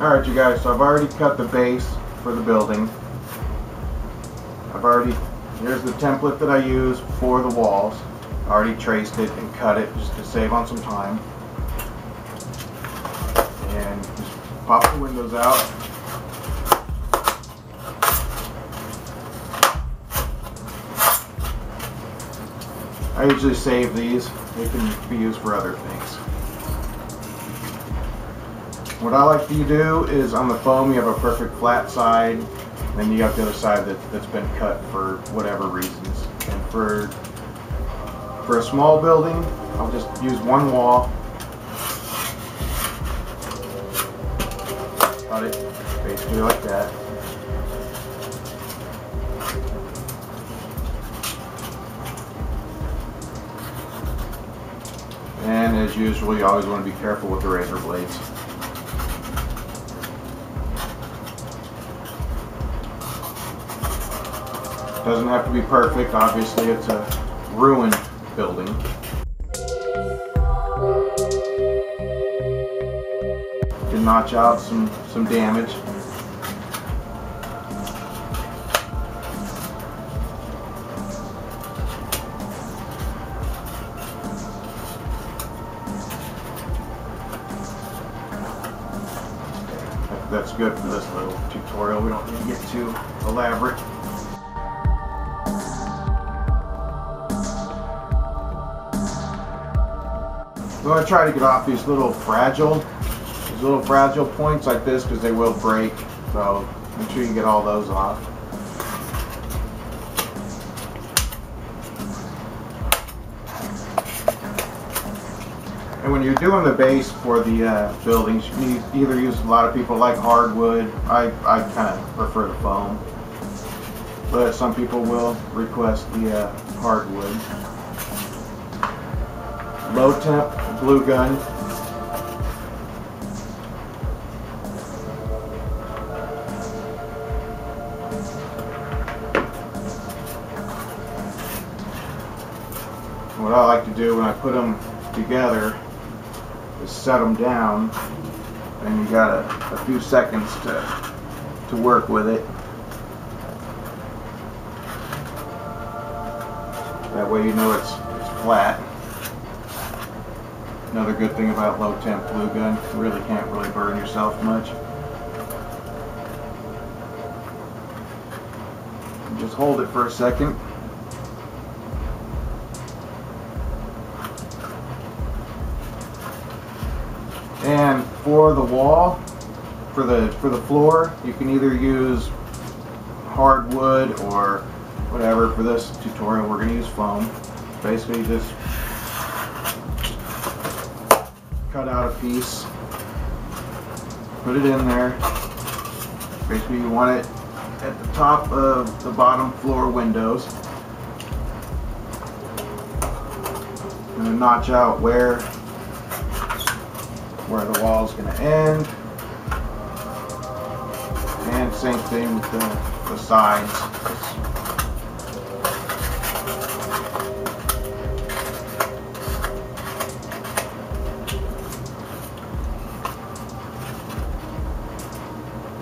Alright you guys, so I've already cut the base for the building. Here's the template that I use for the walls. I already traced it and cut it just to save on some time. And just pop the windows out. I usually save these. They can be used for other things. What I like to do is on the foam you have a perfect flat side, then you have the other side that's been cut for whatever reasons. And for a small building, I'll just use one wall, cut it basically like that. And as usual, you always want to be careful with the razor blades. Doesn't have to be perfect, obviously it's a ruined building. Can notch out some damage. That's good for this little tutorial. We don't need to get too elaborate. I'm going to try to get off these little fragile points like this because they will break. So make sure you get all those off. And when you're doing the base for the buildings, you can either use, a lot of people like hardwood. I kind of prefer the foam, but some people will request the hardwood. Low temp glue gun. What I like to do when I put them together is set them down, and you got a few seconds to work with it. That way you know it's flat. Another good thing about low temp glue gun, you really can't burn yourself much. Just hold it for a second. And for the wall, for the floor, you can either use hardwood or whatever. For this tutorial, we're going to use foam. Basically, just cut out a piece, put it in there. Basically, you want it at the top of the bottom floor windows, and then notch out where the wall is going to end. And same thing with the sides.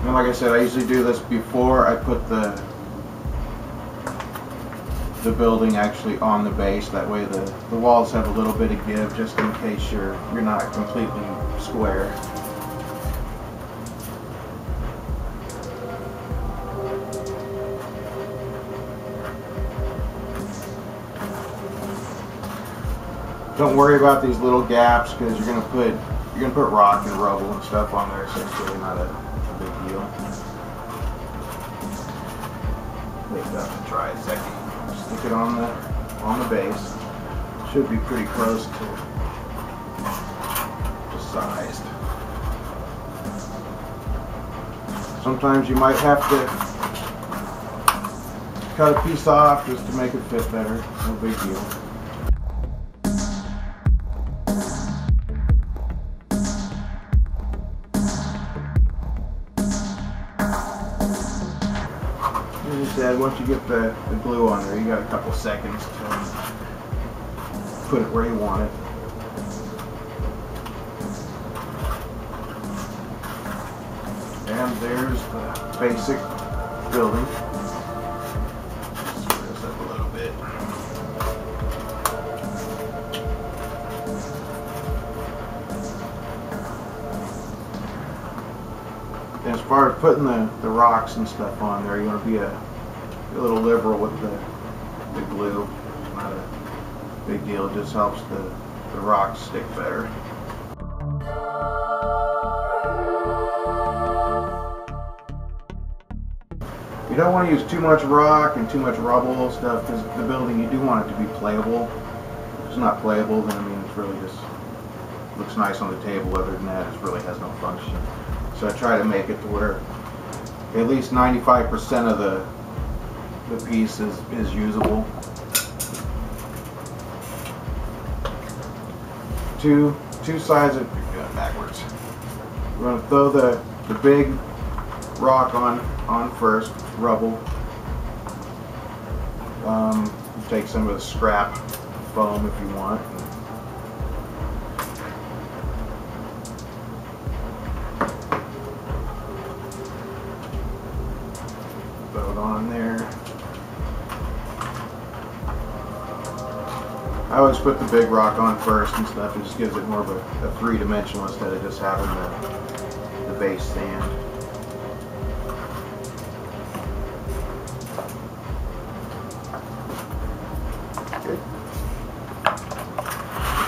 And like I said, I usually do this before I put the building actually on the base. That way the walls have a little bit of give, just in case you're not completely square. Don't worry about these little gaps because you're gonna put rock and rubble and stuff on there, so it's really not a big deal. Wait up and try a second. Stick it on the base. Should be pretty close to sized. Sometimes you might have to cut a piece off just to make it fit better. No big deal. As I said, once you get the glue on there, you got a couple seconds to put it where you want it. There's the basic building. Screw this up a little bit. And as far as putting the rocks and stuff on there, you want to be a little liberal with the glue. It's not a big deal, it just helps the rocks stick better. You don't want to use too much rock and too much rubble stuff, because the building, you do want it to be playable. If it's not playable, then I mean, it's really just looks nice on the table. Other than that, it really has no function. So I try to make it to where at least 95% of the piece is usable. Two sides of backwards. We're going to throw the big rock on first, rubble. Take some of the scrap foam if you want. Throw it on there. I always put the big rock on first and stuff. It just gives it more of a three-dimensional instead of just having the base sand. Good.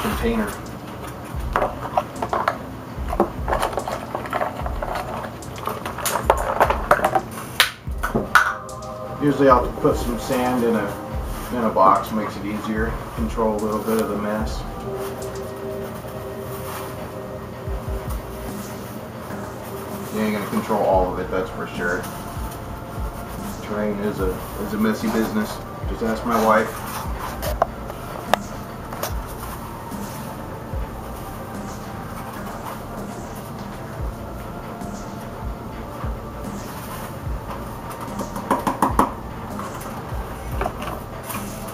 Container. Usually I'll put some sand in a box, makes it easier to control a little bit of the mess. You ain't gonna control all of it, that's for sure. Terrain is a messy business. Just ask my wife.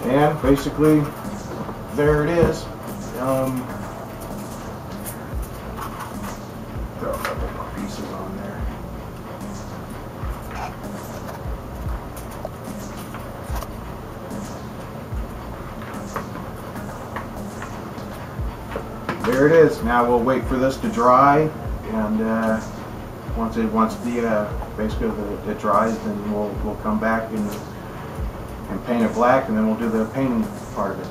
And basically, there it is. Throw a couple more pieces on there. There it is. Now we'll wait for this to dry, and once basically it dries, then we'll come back and paint it black, and then we'll do the painting part of it.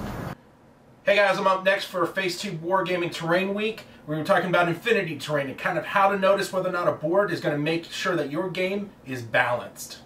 Hey guys, I'm up next for FaceTube Wargaming Terrain Week. We were talking about infinity terrain and kind of how to notice whether or not a board is going to make sure that your game is balanced.